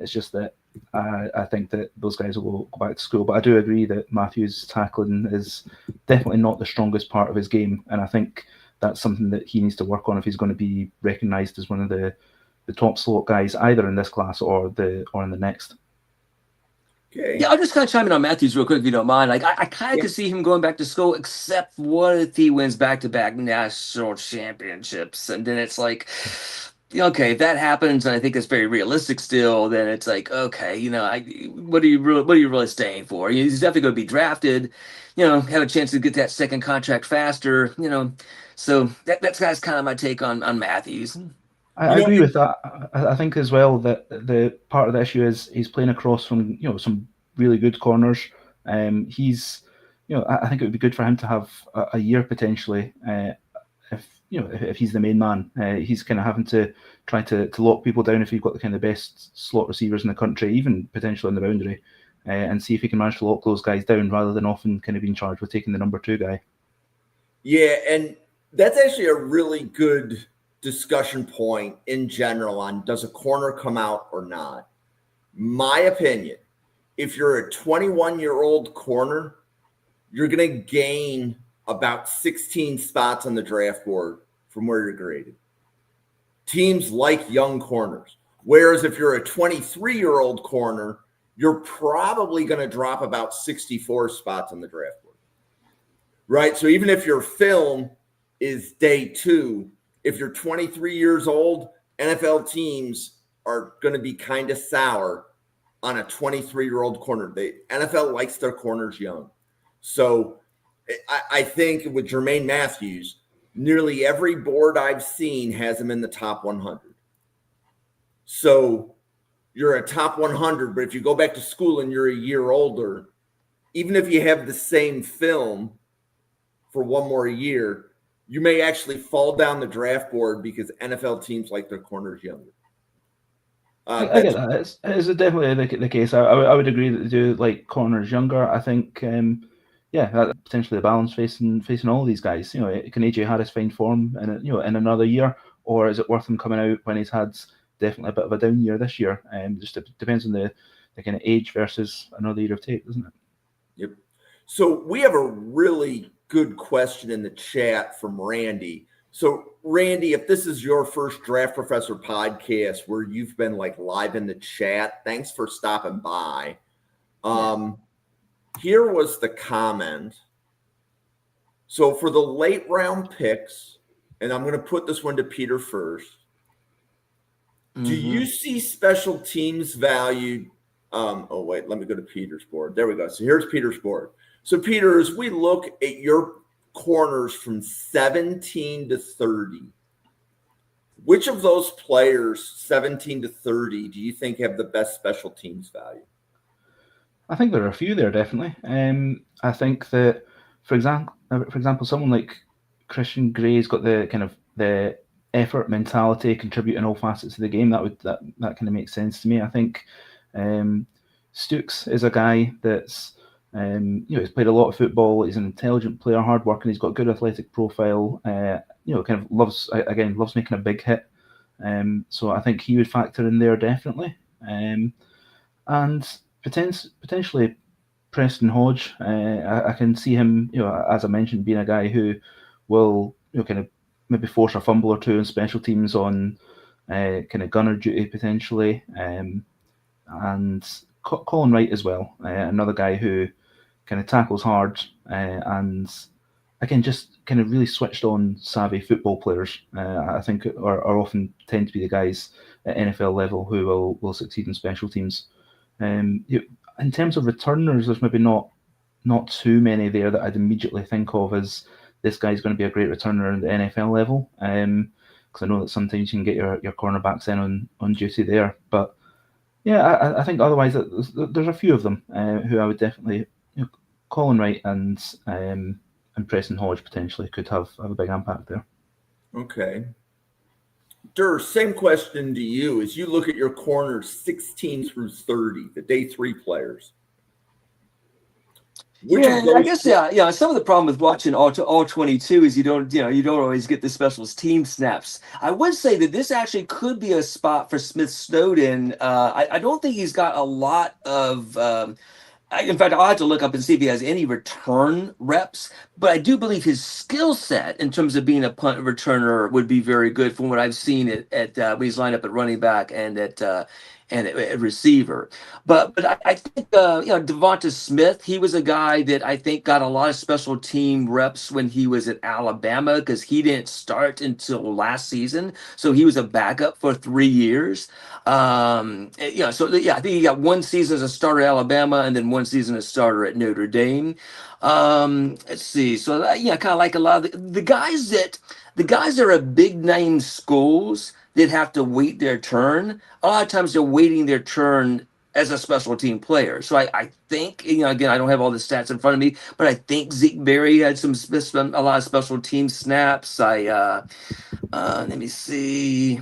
It's just that I think that those guys will go back to school. But I do agree that Matthews' tackling is definitely not the strongest part of his game, and I think that's something that he needs to work on if he's going to be recognised as one of the top slot guys, either in this class or in the next. Okay. Yeah, I'll just kind of chime in on Matthews real quick if you don't mind. Like, I kind of could see him going back to school, except what if he wins back-to-back national championships, and then it's like, okay, if that happens, and I think it's very realistic still, then it's like, okay, what are you really staying for? He's definitely going to be drafted, have a chance to get that second contract faster, So that's kind of my take on Matthews. I agree with that. I think as well that the part of the issue is he's playing across from some really good corners. He's I think it would be good for him to have a year potentially if he's the main man. He's kind of having to try to lock people down if you've got the kind of best slot receivers in the country, even potentially on the boundary, and see if he can manage to lock those guys down rather than often kind of being charged with taking the number 2 guy. Yeah, and that's actually a really good discussion point in general on does a corner come out or not. My opinion, if you're a 21-year-old corner, you're going to gain about 16 spots on the draft board from where you're graded. Teams like young corners. Whereas if you're a 23-year-old corner, you're probably going to drop about 64 spots on the draft board. Right? So even if your film is day 2, if you're 23 years old, NFL teams are going to be kind of sour on a 23-year-old corner. NFL likes their corners young. So I think with Jermaine Matthews, nearly every board I've seen has him in the top 100. So you're a top 100, but if you go back to school and you're a year older, even if you have the same film for one more year, you may actually fall down the draft board because NFL teams like their corners younger. I get that. It's definitely the case. I would agree that they do like corners younger. I think, that's potentially a balance facing all of these guys. Can AJ Harris find form in another year, or is it worth him coming out when he's had definitely a bit of a down year this year? Just depends on the kind of age versus another year of tape, doesn't it? Yep. So we have a really good question in the chat from Randy. So Randy, if this is your first Draft Professor podcast where you've been like live in the chat, thanks for stopping by. Here was the comment. So for the late round picks, and I'm going to put this one to Peter first. Do you see special teams valued? Let me go to Peter's board. There we go. So here's Peter's board. So, Peter, as we look at your corners from 17 to 30, which of those players, 17 to 30, do you think have the best special teams value? I think there are a few there, definitely. I think that, for example, someone like Christian Gray's got the kind of the effort mentality, contribute in all facets of the game. That kind of makes sense to me. I think Stooks is a guy that's He's played a lot of football. He's an intelligent player, hard working. He's got a good athletic profile. Kind of loves making a big hit. So I think he would factor in there definitely. And potentially Preston Hodge. I can see him, as I mentioned, being a guy who will, kind of maybe force a fumble or two in special teams on kind of gunner duty potentially. And Colin Wright as well, another guy who kind of tackles hard and again just kind of really switched on savvy football players. I think are often tend to be the guys at NFL level who will succeed in special teams. In terms of returners, there's maybe not too many there that I'd immediately think of as this guy's going to be a great returner at the NFL level. Because I know that sometimes you can get your cornerbacks in on duty there, but yeah, I think otherwise there's a few of them who I would definitely, Colin Wright and Preston Hodge potentially could have a big impact there. Okay. Dur, same question to you. As you look at your corners 16 through 30, the day 3 players. I guess some of the problem with watching all 22 is you don't always get the specials team snaps. I would say that this actually could be a spot for Smith Snowden. I don't think he's got a lot of. In fact, I'll have to look up and see if he has any return reps. But I do believe his skill set in terms of being a punt returner would be very good from what I've seen at when he's lined up at running back and at receiver. But I think Devonta Smith, he was a guy that I think got a lot of special team reps when he was at Alabama because he didn't start until last season, so he was a backup for 3 years. I think he got 1 season as a starter at Alabama and then 1 season as a starter at Notre Dame. Let's see. So kind of like a lot of the guys that are at big name schools that have to wait their turn. A lot of times they're waiting their turn as a special team player. So I think, again, I don't have all the stats in front of me, but I think Zeke Berry had a lot of special team snaps. Let me see.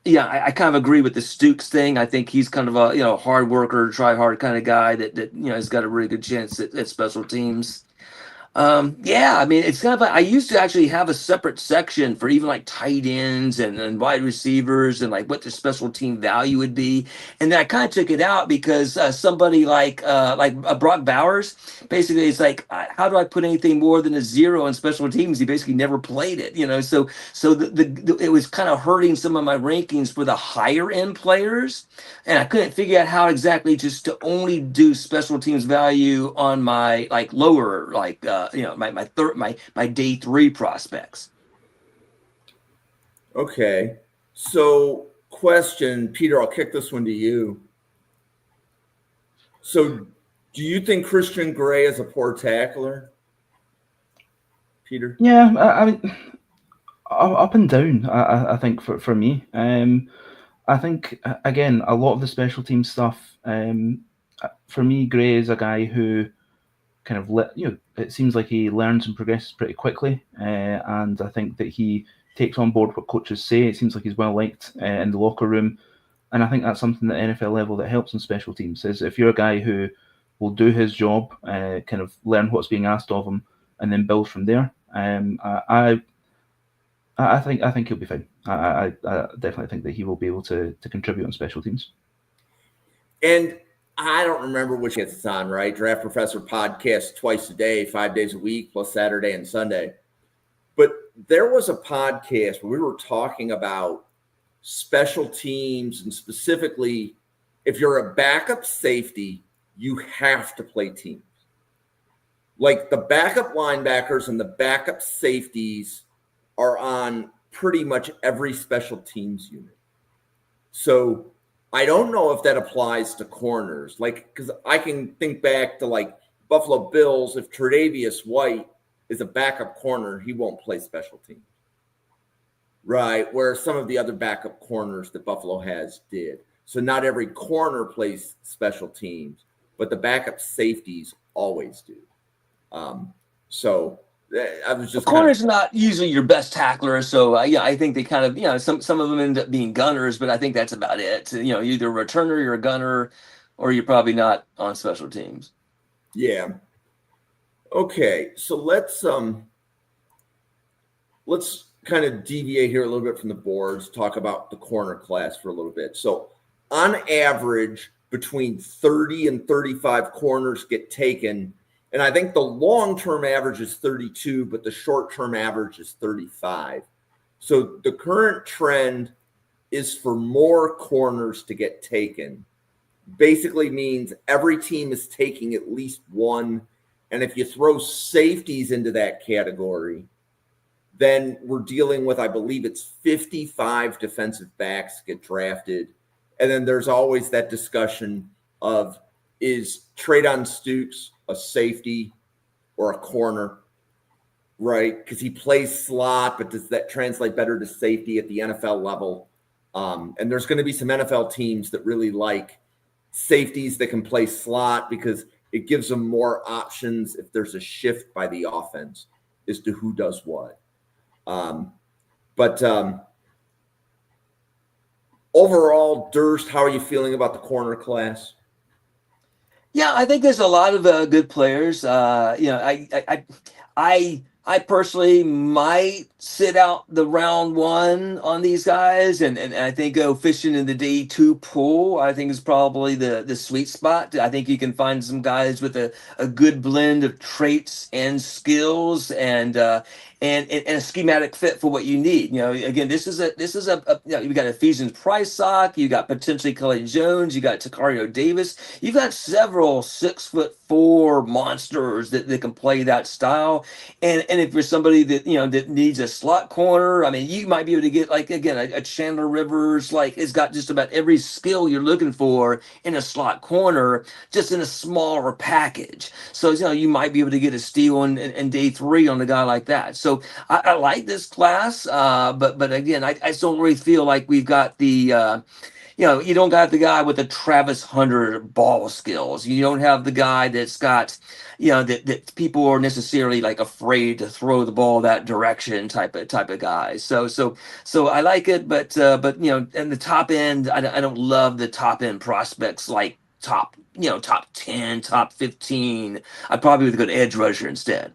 Yeah, I kind of agree with the Stukes thing. I think he's kind of a hard worker, try hard kind of guy that has got a really good chance at special teams. It's kind of like I used to actually have a separate section for even like tight ends and wide receivers and like what their special team value would be. And then I kind of took it out because somebody like Brock Bowers, basically it's like, how do I put anything more than a 0 in special teams? He basically never played it, so it was kind of hurting some of my rankings for the higher end players. And I couldn't figure out how exactly just to only do special teams value on my like lower, like, my day 3 prospects. Okay. So question, Peter, I'll kick this one to you. So do you think Christian Gray is a poor tackler? Peter? Yeah, I mean, up and down, I think for me. I think, again, a lot of the special team stuff, for me, Gray is a guy who kind of it seems like he learns and progresses pretty quickly, and I think that he takes on board what coaches say. It seems like he's well liked in the locker room, and I think that's something at NFL level that helps in special teams. Is if you're a guy who will do his job, kind of learn what's being asked of him, and then build from there. I think he'll be fine. I definitely think that he will be able to contribute on special teams. And I don't remember which it's on, right? Draft Professor podcast twice a day, 5 days a week, plus Saturday and Sunday. But there was a podcast where we were talking about special teams, and specifically, if you're a backup safety, you have to play teams. Like the backup linebackers and the backup safeties are on pretty much every special teams unit. So I don't know if that applies to corners, because I can think back to like Buffalo Bills. If Tre'Davious White is a backup corner, he won't play special teams, right? Where some of the other backup corners that Buffalo has did. So not every corner plays special teams, but the backup safeties always do. So I was just corner's not usually your best tackler, so I think they kind of some of them end up being gunners, but I think that's about it. Either a returner, you're a gunner, or you're probably not on special teams. Yeah. Okay, so let's kind of deviate here a little bit from the boards, talk about the corner class for a little bit. So on average, between 30 and 35 corners get taken. And I think the long-term average is 32, but the short-term average is 35. So the current trend is for more corners to get taken. Basically means every team is taking at least one. And if you throw safeties into that category, then we're dealing with, I believe it's 55 defensive backs get drafted. And then there's always that discussion of, is Treydon Stukes a safety or a corner, right? Because he plays slot, but does that translate better to safety at the NFL level? And there's going to be some NFL teams that really like safeties that can play slot because it gives them more options if there's a shift by the offense as to who does what. But overall, Durst, how are you feeling about the corner class? Yeah, I think there's a lot of good players. I personally might sit out the round one on these guys, and I think go fishing in the D2 pool. I think is probably the sweet spot. I think you can find some guys with a good blend of traits and skills and a schematic fit for what you need. Again, this is a you got Ephesians Pricesock, you got potentially Kelly Jones, you got Takario Davis, you've got several 6'4" monsters that can play that style. And if you're somebody that that needs a slot corner, I mean, you might be able to get a Chandler Rivers, has got just about every skill you're looking for in a slot corner, just in a smaller package. So you might be able to get a steal in day 3 on a guy like that. So I like this class, but again, I don't really feel like we've got the you don't got the guy with the Travis Hunter ball skills. You don't have the guy that's got, that people are necessarily afraid to throw the ball that direction type of guy. So I like it, but in the top end, I don't love the top end prospects like top 10, top 15. I probably would go to edge rusher instead.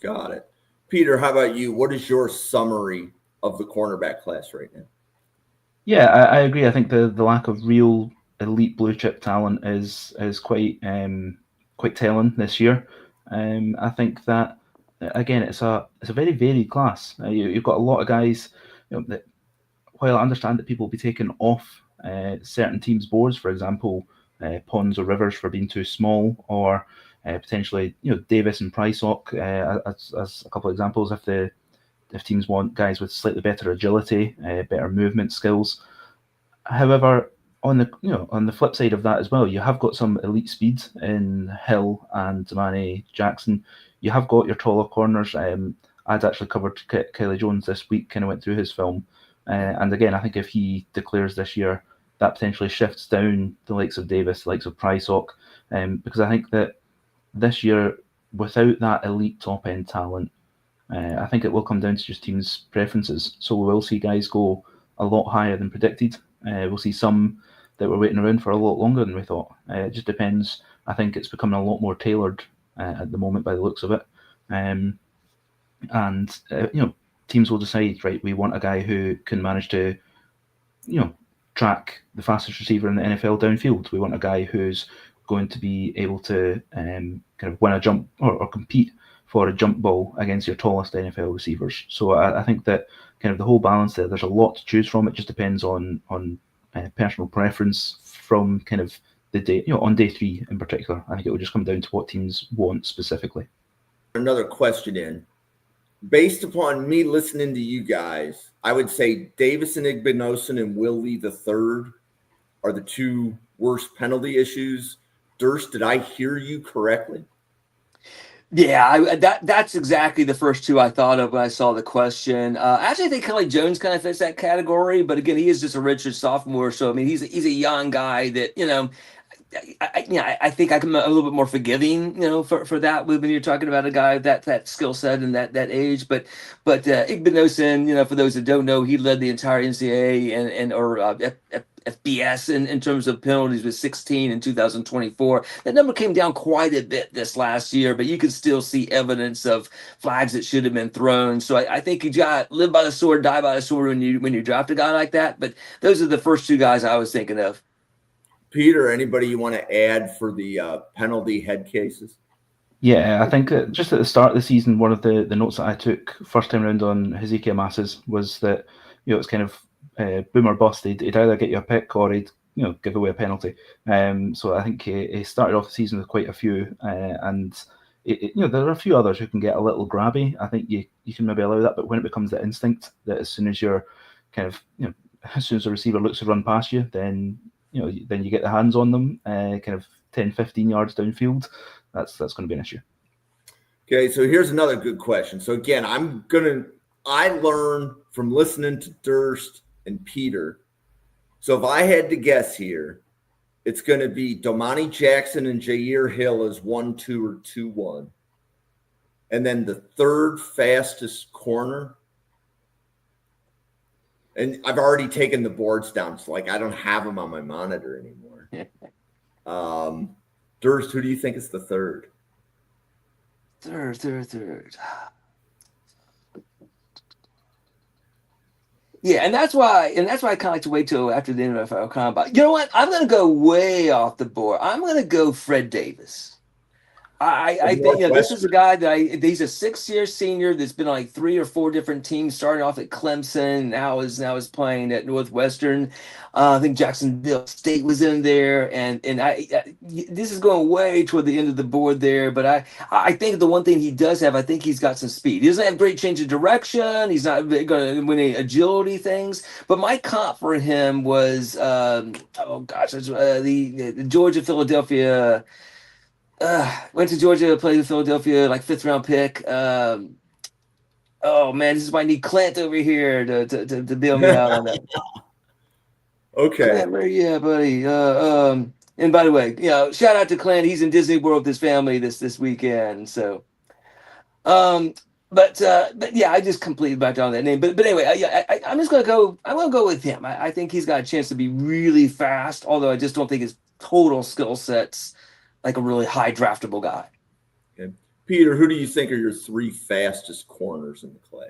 Got it. Peter, how about you? What is your summary of the cornerback class right now? Yeah, I agree. I think the lack of real elite blue chip talent is quite telling this year. I think that again, it's a very varied class. You've got a lot of guys. That while I understand that people will be taken off certain teams' boards, for example, Pons or Rivers for being too small, or potentially Davis and Pricesock as a couple of examples. If teams want guys with slightly better agility, better movement skills. However, on the flip side of that as well, you have got some elite speed in Hill and Damani Jackson. You have got your taller corners. I'd actually covered Kelly Jones this week, kind of went through his film. And again, I think if he declares this year, that potentially shifts down the likes of Davis, the likes of Pricesock, because I think that this year, without that elite top-end talent, I think it will come down to just teams' preferences. So we will see guys go a lot higher than predicted. We'll see some that were waiting around for a lot longer than we thought. It just depends. I think it's becoming a lot more tailored at the moment by the looks of it. And teams will decide, right, we want a guy who can manage to, track the fastest receiver in the NFL downfield. We want a guy who's going to be able to kind of win a jump or compete for a jump ball against your tallest NFL receivers. So I think that kind of the whole balance there's a lot to choose from. It just depends on personal preference from kind of the day, on day 3 in particular. I think it will just come down to what teams want specifically. Another question in. Based upon me listening to you guys, I would say Davison Igbinosun and Willie III are the 2 worst penalty issues. Durst, did I hear you correctly? Yeah, that's exactly the first 2 I thought of when I saw the question. Actually, I think Kelly Jones kind of fits that category, but again, he is just a redshirt sophomore, so I mean, he's a young guy that I think I'm a little bit more forgiving, for that when you're talking about a guy of that skill set and that age. But Igbinosun, for those that don't know, he led the entire NCAA and or FBS in terms of penalties with 16 in 2024. That number came down quite a bit this last year, but you can still see evidence of flags that should have been thrown. So I think you got live by the sword, die by the sword when you draft a guy like that. But those are the first two guys I was thinking of. Peter, anybody you want to add for the penalty head cases? Yeah, I think just at the start of the season, one of the notes that I took first time around on Hezekiah Masses was that it's kind of boom or bust. He'd either get you a pick or he'd give away a penalty. So I think he started off the season with quite a few, and there are a few others who can get a little grabby. I think you can maybe allow that, but when it becomes the instinct that as soon as you're kind of as soon as the receiver looks to run past you, then then you get the hands on them, kind of 10, 15 yards downfield. That's going to be an issue. Okay, so here's another good question. So again, I learn from listening to Durst and Peter. So if I had to guess here, it's going to be Domani Jackson and Jair Hill as 1-2 or 2-1. And then the third fastest corner. And I've already taken the boards down. So I don't have them on my monitor anymore. Durst, who do you think is the third? Third. Yeah, and that's why I kind of like to wait till after the NFL Combine. You know what? I'm going to go way off the board. I'm going to go Fred Davis. I think this is a guy that he's a 6-year senior that's been on 3 or 4 different teams, starting off at Clemson, now is playing at Northwestern. I think Jacksonville State was in there, and this is going way toward the end of the board there. But I think the one thing he does have, I think he's got some speed. He doesn't have great change of direction. He's not going to win any agility things. But my comp for him was the Georgia Philadelphia. Went to Georgia, played with Philadelphia, 5th round pick. Oh man, this is why I need Clint over here to bail me out on that. Okay. Yeah, buddy. And by the way, shout out to Clint. He's in Disney World with his family this weekend. So, but yeah, I just completely backed on that name. But anyway, I'm just gonna go. I'm gonna go with him. I think he's got a chance to be really fast. Although I just don't think his total skill sets like a really high draftable guy. Okay. Peter, who do you think are your 3 fastest corners in the class?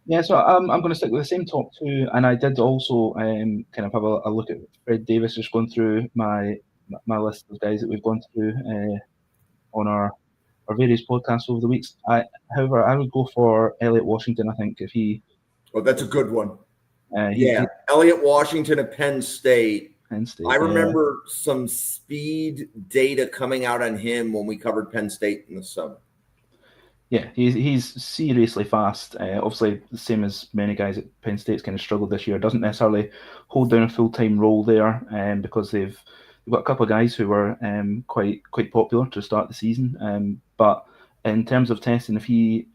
Yeah, so I'm going to stick with the same top 2, and I did also kind of have a look at Fred Davis, just going through my list of guys that we've gone through on our various podcasts over the weeks. However, I would go for Elliot Washington. I think if he. Oh, that's a good one. Elliot Washington at Penn State. I remember some speed data coming out on him when we covered Penn State in the summer. Yeah, he's seriously fast. Obviously, the same as many guys at Penn State's kind of struggled this year. Doesn't necessarily hold down a full-time role there, because they've got a couple of guys who were quite popular to start the season. But in terms of testing, if he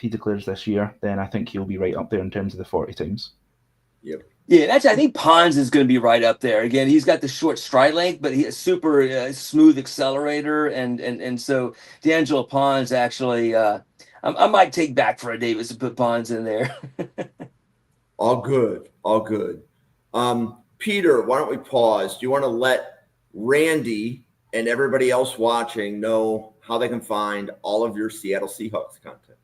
declares this year, then I think he'll be right up there in terms of the 40 times. Yep. Yeah, I think Pons is going to be right up there. Again, he's got the short stride length, but he has super smooth accelerator, and so D'Angelo Pons actually, I might take back Fred Davis and put Pons in there. All good. Peter, why don't we pause? Do you want to let Randy and everybody else watching know how they can find all of your Seattle Seahawks content?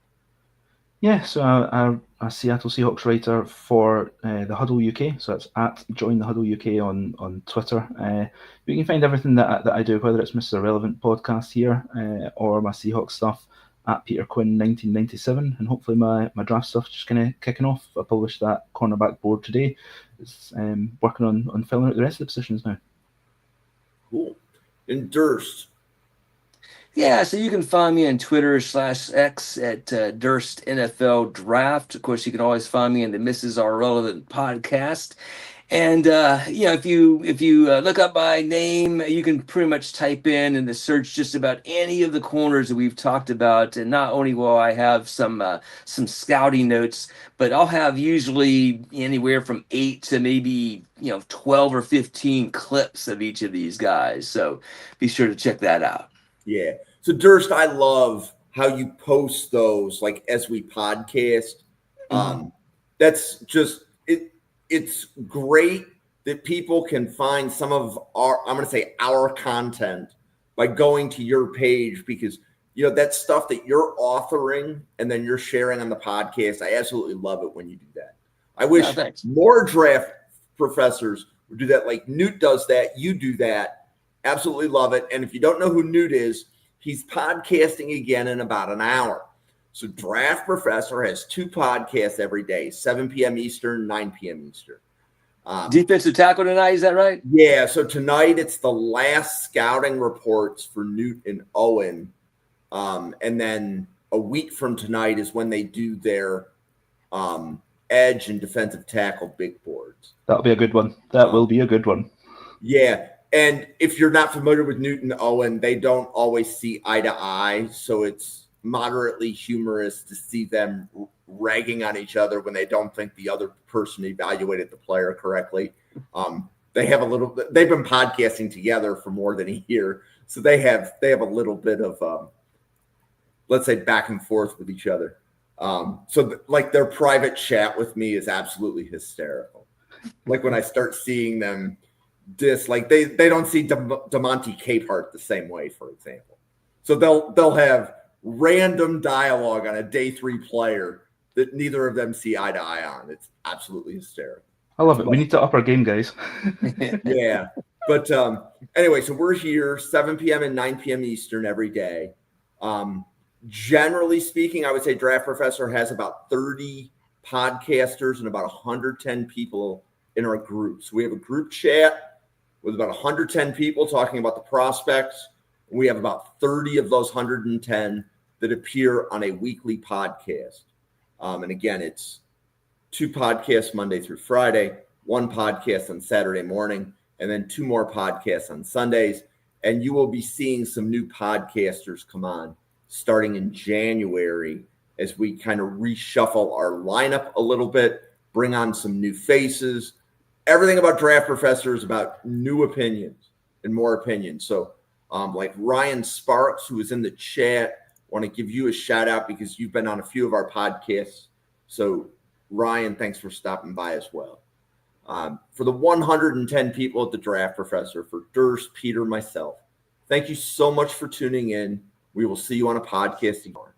Yeah, so I'm a Seattle Seahawks writer for the Huddle UK. So it's at Join the Huddle UK on Twitter. You can find everything that I do, whether it's Mr. Relevant podcast here or my Seahawks stuff at Peter Quinn 1997, and hopefully my draft stuff just kind of kicking off. I published that cornerback board today. It's working on filling out the rest of the positions now. Cool. And Durst. Yeah, so you can find me on Twitter /X at Durst NFL Draft. Of course, you can always find me in the Mrs. R Relevant podcast. And if you look up my name, you can pretty much type in the search just about any of the corners that we've talked about. And not only will I have some scouting notes, but I'll have usually anywhere from 8 to maybe 12 or 15 clips of each of these guys. So be sure to check that out. Yeah. So Durst, I love how you post those like as we podcast. That's just it. It's great that people can find some of our content by going to your page, because that stuff that you're authoring and then you're sharing on the podcast. I absolutely love it when you do that. I wish more draft professors would do that. Like Newt does that. You do that. Absolutely love it. And if you don't know who Newt is, he's podcasting again in about an hour. So Draft Professor has 2 podcasts every day, 7 p.m. Eastern, 9 p.m. Eastern. Defensive tackle tonight, is that right? Yeah, so tonight it's the last scouting reports for Newt and Owen. And then a week from tonight is when they do their edge and defensive tackle big boards. That'll be a good one. That will be a good one. Yeah. And if you're not familiar with Newt and Owen, they don't always see eye to eye. So it's moderately humorous to see them ragging on each other when they don't think the other person evaluated the player correctly. They've been podcasting together for more than a year. So they have a little bit of, let's say, back and forth with each other. Like their private chat with me is absolutely hysterical. Like when I start seeing them like they don't see DeMonte Capehart the same way, for example. So they'll have random dialogue on a day 3 player that neither of them see eye to eye on. It's absolutely hysterical. I love it. We need to up our game, guys. Yeah. But anyway, so we're here 7 p.m. and 9 p.m. Eastern every day. Generally speaking, I would say Draft Professor has about 30 podcasters and about 110 people in our group. So we have a group chat with about 110 people talking about the prospects. We have about 30 of those 110 that appear on a weekly podcast. And again, it's 2 podcasts Monday through Friday, 1 podcast on Saturday morning, and then 2 more podcasts on Sundays. And you will be seeing some new podcasters come on starting in January as we kind of reshuffle our lineup a little bit, bring on some new faces. Everything about Draft Professor is about new opinions and more opinions. So like Ryan Sparks, who is in the chat, want to give you a shout out because you've been on a few of our podcasts. So Ryan, thanks for stopping by as well. For the 110 people at the Draft Professor, for Durst, Peter, myself, thank you so much for tuning in. We will see you on a podcast tomorrow.